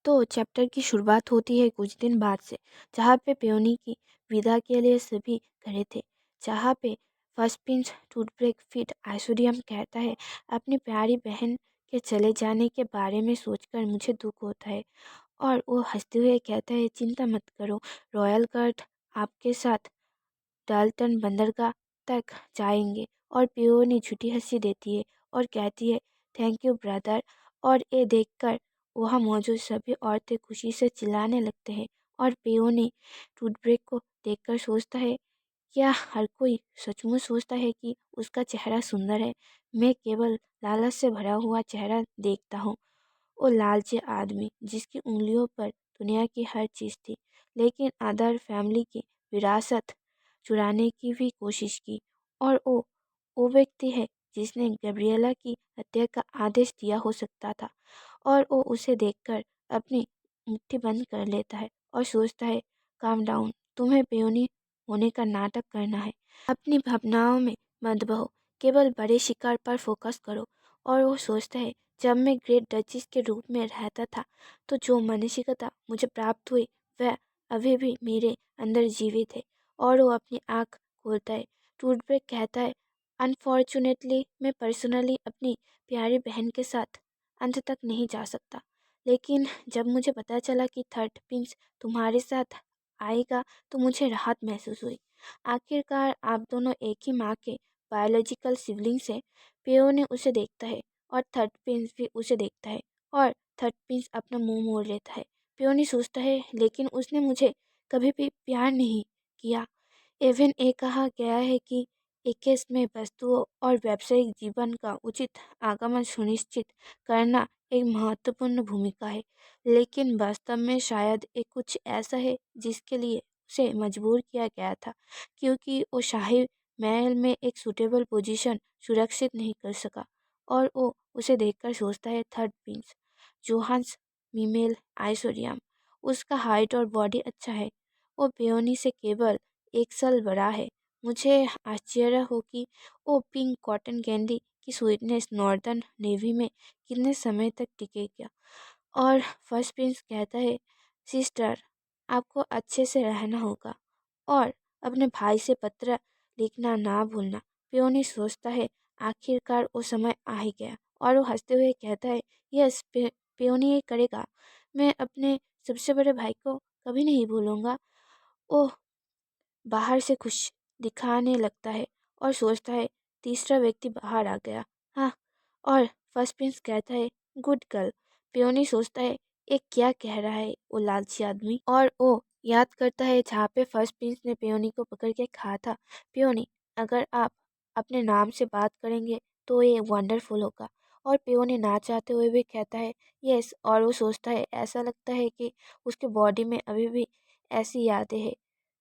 तो चैप्टर की शुरुआत होती है कुछ दिन बाद से, जहाँ पे पेयोनी की विदा के लिए सभी खड़े थे। जहाँ पे फर्स्ट प्रिंस टूथब्रेक फिट ऐश्वर्यम कहता है, अपनी प्यारी बहन के चले जाने के बारे में सोचकर मुझे दुख होता है। और वो हंसते हुए कहता है, चिंता मत करो, रॉयल गार्ड आपके साथ डाल्टन बंदरगाह तक जाएंगे। और पियोनी झूठी हंसी देती है और कहती है, थैंक यू ब्रदर। और ये देखकर वहाँ मौजूद सभी औरतें खुशी से चिल्लाने लगते हैं। और पियोनी टूथब्रेक को देखकर सोचता है, क्या हर कोई सचमुच सोचता है कि उसका चेहरा सुंदर है? मैं केवल लालच से भरा हुआ चेहरा देखता हूँ। वो लालची आदमी जिसकी उंगलियों पर दुनिया की हर चीज़ थी, लेकिन अदर फैमिली की विरासत चुराने की भी कोशिश की। और वो व्यक्ति है जिसने गैब्रिएला की हत्या का आदेश दिया हो सकता था। और वो उसे देखकर अपनी मुट्ठी बंद कर लेता है और सोचता है, काम डाउन, तुम्हें पेयोनी होने का नाटक करना है। अपनी भावनाओं में मत बहो, केवल बड़े शिकार पर फोकस करो। और वो सोचता है, जब मैं ग्रेट डचिस के रूप में रहता था तो जो मानसिकता मुझे प्राप्त हुई वह अभी भी मेरे अंदर जीवित है। और वो अपनी आँख खोलता है। टूथब्रेक कहता है, अनफॉर्चुनेटली मैं पर्सनली अपनी प्यारी बहन के साथ अंत तक नहीं जा सकता। लेकिन जब मुझे पता चला कि थर्ड प्रिंस तुम्हारे साथ आएगा तो मुझे राहत महसूस हुई। आखिरकार आप दोनों एक ही माँ के बायोलॉजिकल सिबलिंग्स हैं। पेयो ने उसे देखता है और थर्ड प्रिंस भी उसे देखता है। और थर्ड प्रिंस अपना मुंह मोड़ लेता है। पेयो ने सोचता है, लेकिन उसने मुझे कभी भी प्यार नहीं किया। इवन ये कहा गया है कि 21 में वस्तुओं और व्यावसायिक जीवन का उचित आगमन सुनिश्चित करना एक महत्वपूर्ण भूमिका है। लेकिन वास्तव में शायद ये कुछ ऐसा है जिसके लिए उसे मजबूर किया गया था, क्योंकि वो शाही महल में एक सूटेबल पोजीशन सुरक्षित नहीं कर सका। और वो उसे देखकर सोचता है, थर्ड प्रिंस जोहान्स मीमेल ऐश्वर्यम, उसका हाइट और बॉडी अच्छा है। वो पेयोनी से केवल 1 साल बड़ा है। मुझे आश्चर्य हो कि वो पिंक कॉटन कैंडी की स्वीटनेस नॉर्दर्न नेवी में कितने समय तक टिकेगा। और फर्स्ट प्रिंस कहता है, सिस्टर आपको अच्छे से रहना होगा और अपने भाई से पत्र लिखना ना भूलना। पियोनी सोचता है, आखिरकार वो समय आ ही गया। और वो हंसते हुए कहता है, यस पियोनी ये करेगा। मैं अपने सबसे बड़े भाई को कभी नहीं भूलूंगा। वो बाहर से खुश दिखाने लगता है और सोचता है, तीसरा व्यक्ति बाहर आ गया। हाँ। और फर्स्ट प्रिंस कहता है, गुड गर्ल। पियोनी सोचता है, ये क्या कह रहा है वो लालची आदमी। और वो याद करता है जहाँ पे फर्स्ट प्रिंस ने पियोनी को पकड़ के कहा था, पियोनी अगर आप अपने नाम से बात करेंगे तो ये वंडरफुल होगा। और पियोनी ना चाहते हुए भी कहता है, यस। और वो सोचता है, ऐसा लगता है कि उसके बॉडी में अभी भी ऐसी यादें हैं।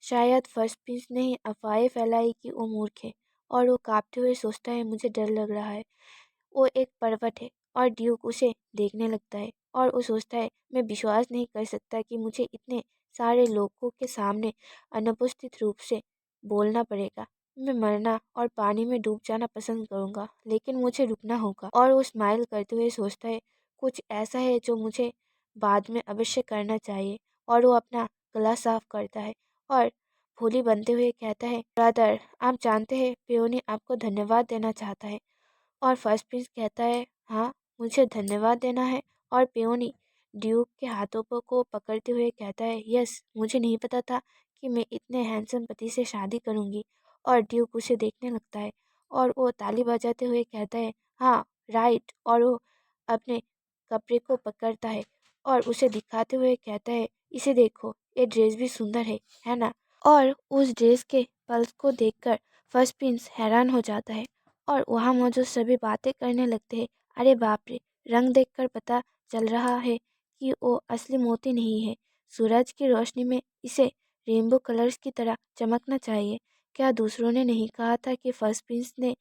शायद फर्स्ट प्रिंस ने ही अफवाहें फैलाई कि वो मूर्ख है। और वो कांपते हुए सोचता है, मुझे डर लग रहा है। वो एक पर्वत है और ड्यूक उसे देखने लगता है। और वो सोचता है, मैं विश्वास नहीं कर सकता कि मुझे इतने सारे लोगों के सामने अनुपस्थित रूप से बोलना पड़ेगा। मैं मरना और पानी में डूब जाना पसंद करूंगा, लेकिन मुझे रुकना होगा। और वो स्माइल करते हुए सोचता है, कुछ ऐसा है जो मुझे बाद में अवश्य करना चाहिए। और वो अपना गला साफ करता है और भोली बनते हुए कहता है, ब्रदर आप जानते हैं पियोनी आपको धन्यवाद देना चाहता है। और फर्स्ट प्रिंस कहता है, हाँ मुझे धन्यवाद देना है। और पेयोनी ड्यूक के हाथों को पकड़ते हुए कहता है, यस मुझे नहीं पता था कि मैं इतने हैंडसम पति से शादी करूंगी। और ड्यूक उसे देखने लगता है और वो ताली बजाते हुए कहता है, हाँ राइट। और वो अपने कपड़े को पकड़ता है और उसे दिखाते हुए कहता है, इसे देखो ये ड्रेस भी सुंदर है ना। और उस ड्रेस के पल्स को देखकर फर्स्ट प्रिंस हैरान हो जाता है और वहाँ मौजूद सभी बातें करने लगते हैं। अरे बाप रे, रंग देखकर पता चल रहा है कि वो असली मोती नहीं है। सूरज की रोशनी में इसे रेनबो कलर्स की तरह चमकना चाहिए। क्या दूसरों ने नहीं कहा था कि फर्स्ट प्रिंस ने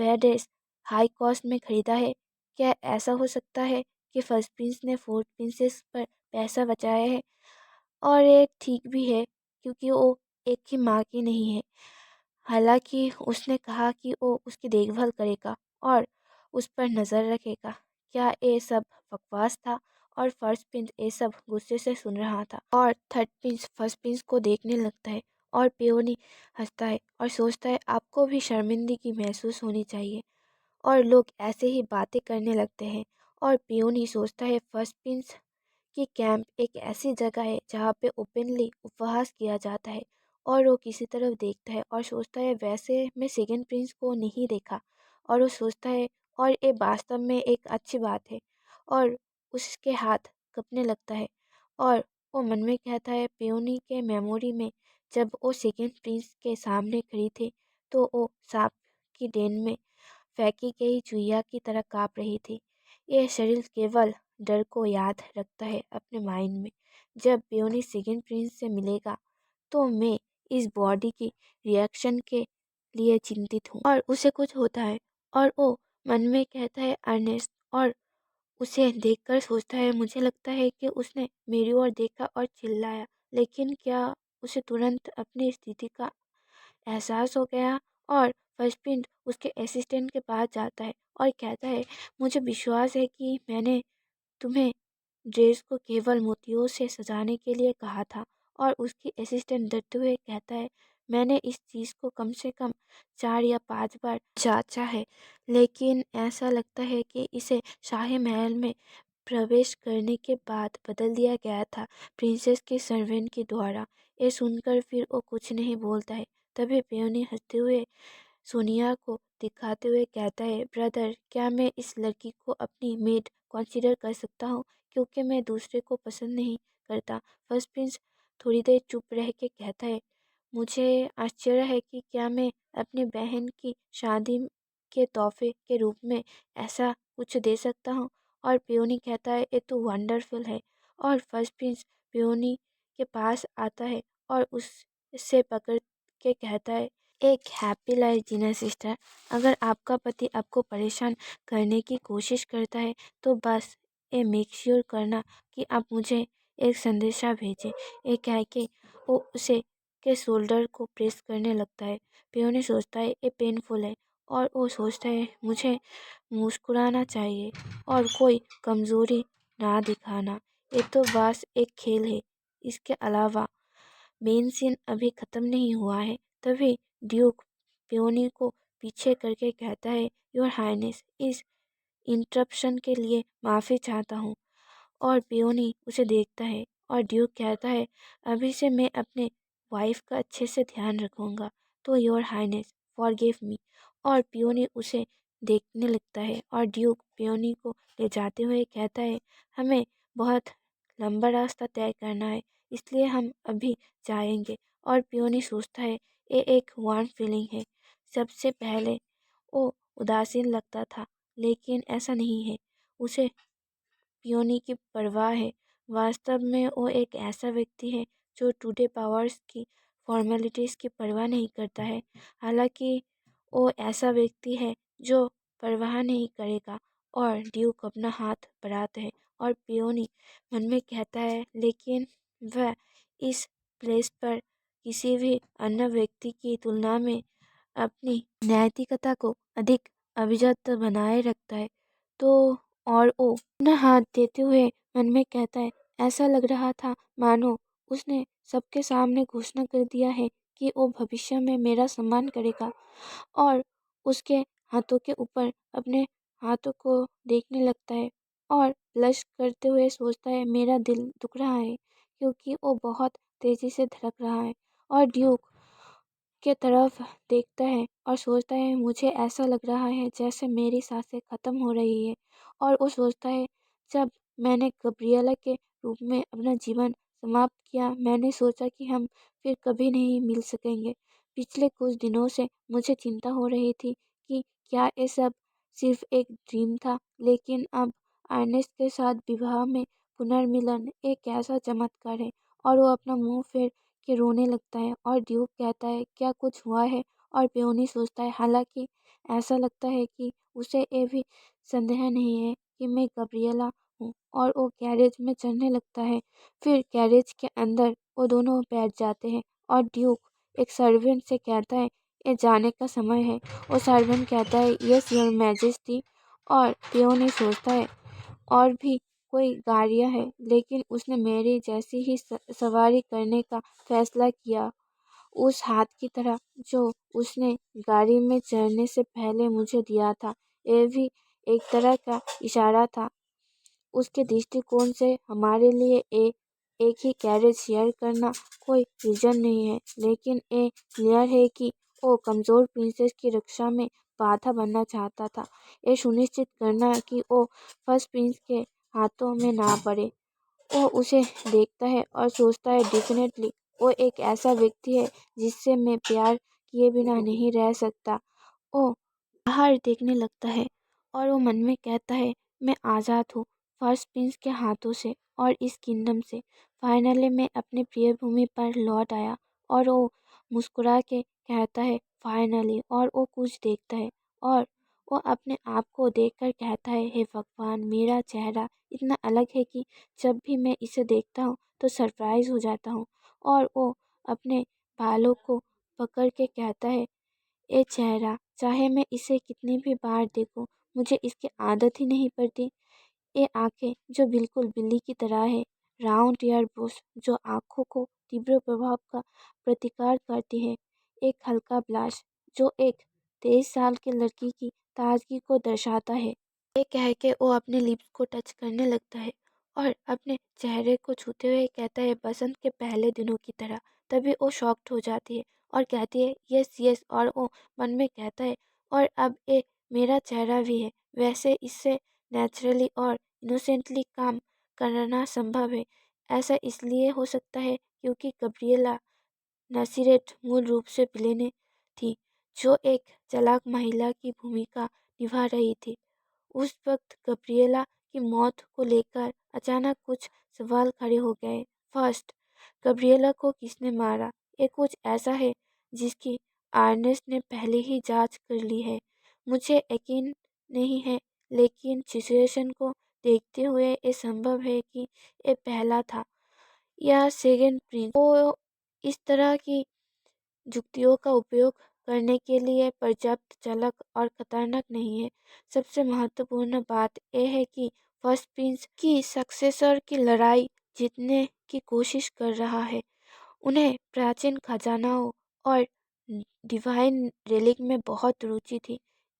वह ड्रेस हाई कॉस्ट में खरीदा है? क्या ऐसा हो सकता है कि फर्स्ट प्रिंस ने फोर्थ प्रिंसेस पर पैसा बचाया है? और ये ठीक भी है, क्योंकि वो एक ही माँ की नहीं है। हालांकि उसने कहा कि वो उसकी देखभाल करेगा और उस पर नज़र रखेगा। क्या ये सब बकवास था? और फर्स्ट प्रिंस ये सब गुस्से से सुन रहा था। और थर्ड प्रिंस फर्स्ट प्रिंस को देखने लगता है और पेओनी हंसता है और सोचता है आपको भी शर्मिंदगी महसूस होनी चाहिए। और लोग ऐसे ही बातें करने लगते हैं और पेओनी सोचता है फर्स्ट प्रिंस कि कैंप एक ऐसी जगह है जहाँ पे ओपनली उपहास किया जाता है। और वो किसी तरफ देखता है और सोचता है वैसे मैं सेकंड प्रिंस को नहीं देखा। और वो सोचता है और ये वास्तव में एक अच्छी बात है। और उसके हाथ कँपने लगता है और वो मन में कहता है पेओनी के मेमोरी में जब वो सेकंड प्रिंस के सामने खड़ी थी तो वो सांप की डेन में फेंकी गई चुहिया की तरह काँप रही थी। यह शरीर केवल डर को याद रखता है अपने माइंड में। जब पेओनी सेकंड प्रिंस से मिलेगा तो मैं इस बॉडी की रिएक्शन के लिए चिंतित हूँ। और उसे कुछ होता है और वो मन में कहता है अर्नेस्ट। और उसे देखकर सोचता है मुझे लगता है कि उसने मेरी ओर देखा और चिल्लाया, लेकिन क्या उसे तुरंत अपनी स्थिति का एहसास हो गया। और फर्स्ट प्रिंट उसके असिस्टेंट के पास जाता है और कहता है मुझे विश्वास है कि मैंने तुम्हें ड्रेस को केवल मोतियों से सजाने के लिए कहा था। और उसकी असिस्टेंट डरते हुए कहता है मैंने इस चीज़ को कम से कम 4 या 5 बार जांचा है, लेकिन ऐसा लगता है कि इसे शाही महल में प्रवेश करने के बाद बदल दिया गया था प्रिंसेस के सर्वेंट के द्वारा। ये सुनकर फिर वो कुछ नहीं बोलता है। तभी पेयोनी हंसते हुए सोनिया को दिखाते हुए कहता है ब्रदर क्या मैं इस लड़की को अपनी मेड कंसीडर कर सकता हूँ, क्योंकि मैं दूसरे को पसंद नहीं करता। फर्स्ट प्रिंस थोड़ी देर चुप रह के कहता है मुझे आश्चर्य है कि क्या मैं अपनी बहन की शादी के तोहफे के रूप में ऐसा कुछ दे सकता हूँ। और पेयोनी कहता है ये तो वंडरफुल है। और फर्स्ट प्रिंस पेयोनी के पास आता है और उससे पकड़ के कहता है एक हैप्पी लाइफ जीना सिस्टर। अगर आपका पति आपको परेशान करने की कोशिश करता है तो बस ये मेक श्योर करना कि आप मुझे एक संदेशा भेजें। ये कह के वो उसे के शोल्डर को प्रेस करने लगता है। पेयोनी सोचता है ये पेनफुल है और वो सोचता है मुझे मुस्कुराना चाहिए और कोई कमज़ोरी ना दिखाना। ये तो बस एक खेल है। इसके अलावा मेन सीन अभी ख़त्म नहीं हुआ है। तभी ड्यूक पेयोनी को पीछे करके कहता है योर हाइनेस इस इंटरप्शन के लिए माफ़ी चाहता हूँ। और पेयोनी उसे देखता है और ड्यूक कहता है अभी से मैं अपने वाइफ का अच्छे से ध्यान रखूँगा, तो योर हाइनेस फॉरगिव मी। और पेयोनी उसे देखने लगता है और ड्यूक पेयोनी को ले जाते हुए कहता है हमें बहुत लंबा रास्ता तय करना है, इसलिए हम अभी जाएंगे। और पेयोनी सोचता है ये एक वार्म फीलिंग है। सबसे पहले वो उदासीन लगता था, लेकिन ऐसा नहीं है। उसे पियोनी की परवाह है। वास्तव में वो एक ऐसा व्यक्ति है जो टुडे पावर्स की फॉर्मेलिटीज़ की परवाह नहीं करता है। हालांकि वो ऐसा व्यक्ति है जो परवाह नहीं करेगा। और ड्यूक अपना हाथ बढ़ाते हैं और पियोनी मन में कहता है लेकिन वह इस प्लेस पर किसी भी अन्य व्यक्ति की तुलना में अपनी नैतिकता को अधिक अभिजात बनाए रखता है। तो और वो अपना हाथ देते हुए मन में कहता है ऐसा लग रहा था मानो उसने सबके सामने घोषणा कर दिया है कि वो भविष्य में मेरा सम्मान करेगा। और उसके हाथों के ऊपर अपने हाथों को देखने लगता है और ब्लश करते हुए सोचता है मेरा दिल दुख रहा है क्योंकि वो बहुत तेज़ी से धड़क रहा है। और ड्यूक के तरफ देखता है और सोचता है मुझे ऐसा लग रहा है जैसे मेरी सांसें ख़त्म हो रही है। और वो सोचता है जब मैंने गब्रिएला के रूप में अपना जीवन समाप्त किया मैंने सोचा कि हम फिर कभी नहीं मिल सकेंगे। पिछले कुछ दिनों से मुझे चिंता हो रही थी कि क्या ये सब सिर्फ एक ड्रीम था, लेकिन अब अर्नेस्ट के साथ विवाह में पुनर्मिलन एक ऐसा चमत्कार है। और वो अपना मुंह फेर के रोने लगता है और ड्यूक कहता है क्या कुछ हुआ है। और पेयोनी सोचता है हालांकि ऐसा लगता है कि उसे ये भी संदेह नहीं है कि मैं गब्रिएला हूँ। और वो गैरेज में चढ़ने लगता है। फिर गैरेज के अंदर वो दोनों बैठ जाते हैं और ड्यूक एक सर्वेंट से कहता है ये जाने का समय है। वो सर्वेंट कहता है यस योर मैजेस्टी। और पेयोनी सोचता है और भी कोई गाड़ियाँ हैं, लेकिन उसने मेरी जैसी ही सवारी करने का फैसला किया, उस हाथ की तरह जो उसने गाड़ी में चढ़ने से पहले मुझे दिया था। ये भी एक तरह का इशारा था। उसके दृष्टिकोण से हमारे लिए एक ही कैरेज शेयर करना कोई रीजन नहीं है, लेकिन ये क्लियर है कि वो कमज़ोर प्रिंसेस की रक्षा में बाधा बनना चाहता था। ये सुनिश्चित करना कि वो फर्स्ट प्रिंस के हाथों में ना पड़े। वो उसे देखता है और सोचता है, डेफिनेटली वो एक ऐसा व्यक्ति है जिससे मैं प्यार किए बिना नहीं रह सकता। वो बाहर देखने लगता है और वो मन में कहता है, मैं आज़ाद हूँ फर्स्ट प्रिंस के हाथों से और इस किंगडम से। फाइनली मैं अपनी प्रिय भूमि पर लौट आया। और वो मुस्कुरा के कहता है, फाइनली। और वो कुछ देखता है और वो अपने आप को देखकर कहता है, हे भगवान, मेरा चेहरा इतना अलग है कि जब भी मैं इसे देखता हूँ तो सरप्राइज हो जाता हूँ। और वो अपने बालों को पकड़ के कहता है, ये चेहरा, चाहे मैं इसे कितनी भी बार देखूं, मुझे इसकी आदत ही नहीं पड़ती। ये आंखें जो बिल्कुल बिल्ली की तरह है, राउंड ईयर ब्रूश जो आंखों को तीव्र प्रभाव का प्रतिकार करती है, एक हल्का ब्लाश जो एक 23 साल की लड़की की ताजगी को दर्शाता है। ये कह के वो अपने लिप्स को टच करने लगता है और अपने चेहरे को छूते हुए कहता है, बसंत के पहले दिनों की तरह। तभी वो शॉक्ड हो जाती है और कहती है, यस यस। और वो मन में कहता है, और अब ये मेरा चेहरा भी है। वैसे इससे नेचुरली और इनोसेंटली काम करना संभव है। ऐसा इसलिए हो सकता है क्योंकि गब्रिएला नसीरेट मूल रूप से विलेन थी, जो एक चालाक महिला की भूमिका निभा रही थी। उस वक्त गब्रिएला की मौत को लेकर अचानक कुछ सवाल खड़े हो गए। फर्स्ट, गब्रिएला को किसने मारा? ये कुछ ऐसा है जिसकी आर्नेस्ट ने पहले ही जांच कर ली है। मुझे यकीन नहीं है, लेकिन सिचुएशन को देखते हुए ये संभव है कि ये पहला था या सेकंड प्रिंस। वो इस तरह की जुक्तियों का उपयोग करने के लिए पर्याप्त चालाक और खतरनाक नहीं है। सबसे महत्वपूर्ण बात यह है कि फर्स्ट प्रिंस की सक्सेसर की लड़ाई जीतने की कोशिश कर रहा है। उन्हें प्राचीन खजानाओं और डिवाइन रेलिक में बहुत रुचि थी।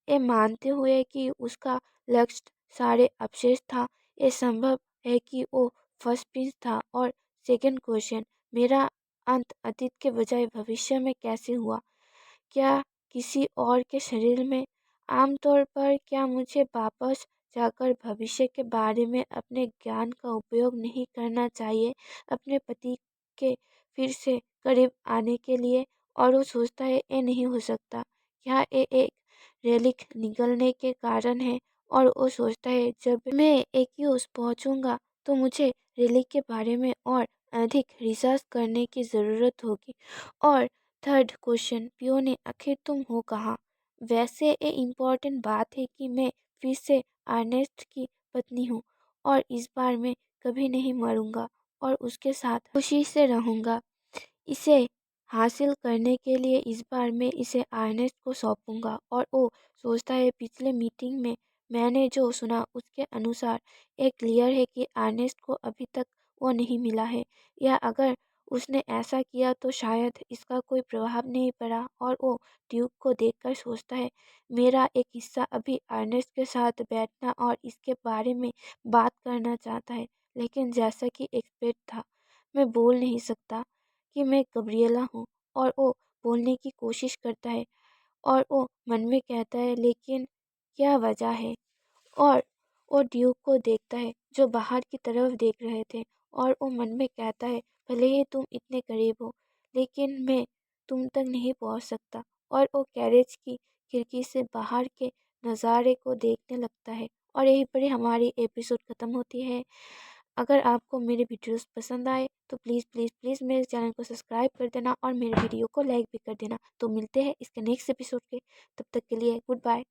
ये मानते हुए कि उसका लक्ष्य सारे अवशेष था, ये संभव है कि वो फर्स्ट प्रिंस था। और सेकंड क्वेश्चन, मेरा अंत अतीत के बजाय भविष्य में कैसे हुआ? क्या किसी और के शरीर में? आमतौर पर क्या मुझे वापस जाकर भविष्य के बारे में अपने ज्ञान का उपयोग नहीं करना चाहिए अपने पति के फिर से करीब आने के लिए? और वो सोचता है, ये नहीं हो सकता। क्या ये एक रेलिक निगलने के कारण है? और वो सोचता है, जब मैं एक्यूस पहुंचूंगा तो मुझे रेलिक के बारे में और अधिक रिसर्च करने की ज़रूरत होगी। और थर्ड क्वेश्चन, पियोने, आखिर तुम हो कहाँ? वैसे ये इम्पोर्टेंट बात है कि मैं फिर से अर्नेस्ट की पत्नी हूँ और इस बार मैं कभी नहीं मरूंगा और उसके साथ खुशी से रहूंगा। इसे हासिल करने के लिए इस बार मैं इसे अर्नेस्ट को सौंपूंगा। और वो सोचता है, पिछले मीटिंग में मैंने जो सुना उसके अनुसार ये क्लियर है कि अर्नेस्ट को अभी तक वो नहीं मिला है, या अगर उसने ऐसा किया तो शायद इसका कोई प्रभाव नहीं पड़ा। और वो ड्यूक को देखकर सोचता है, मेरा एक हिस्सा अभी अर्नेस्ट के साथ बैठना और इसके बारे में बात करना चाहता है, लेकिन जैसा कि एक्सपेक्ट था, मैं बोल नहीं सकता कि मैं गब्रिएला हूँ। और वो बोलने की कोशिश करता है और वो मन में कहता है, लेकिन क्या वजह है? और वो ड्यूक को देखता है जो बाहर की तरफ देख रहे थे और वो मन में कहता है, भले ही तुम इतने करीब हो, लेकिन मैं तुम तक नहीं पहुंच सकता। और वो कैरेज की खिड़की से बाहर के नज़ारे को देखने लगता है। और यहीं पर ही हमारी एपिसोड ख़त्म होती है। अगर आपको मेरे वीडियोस पसंद आए तो प्लीज़ प्लीज़ प्लीज़ मेरे चैनल को सब्सक्राइब कर देना और मेरे वीडियो को लाइक भी कर देना। तो मिलते हैं इसके नेक्स्ट एपिसोड के, तब तक के लिए गुड बाय।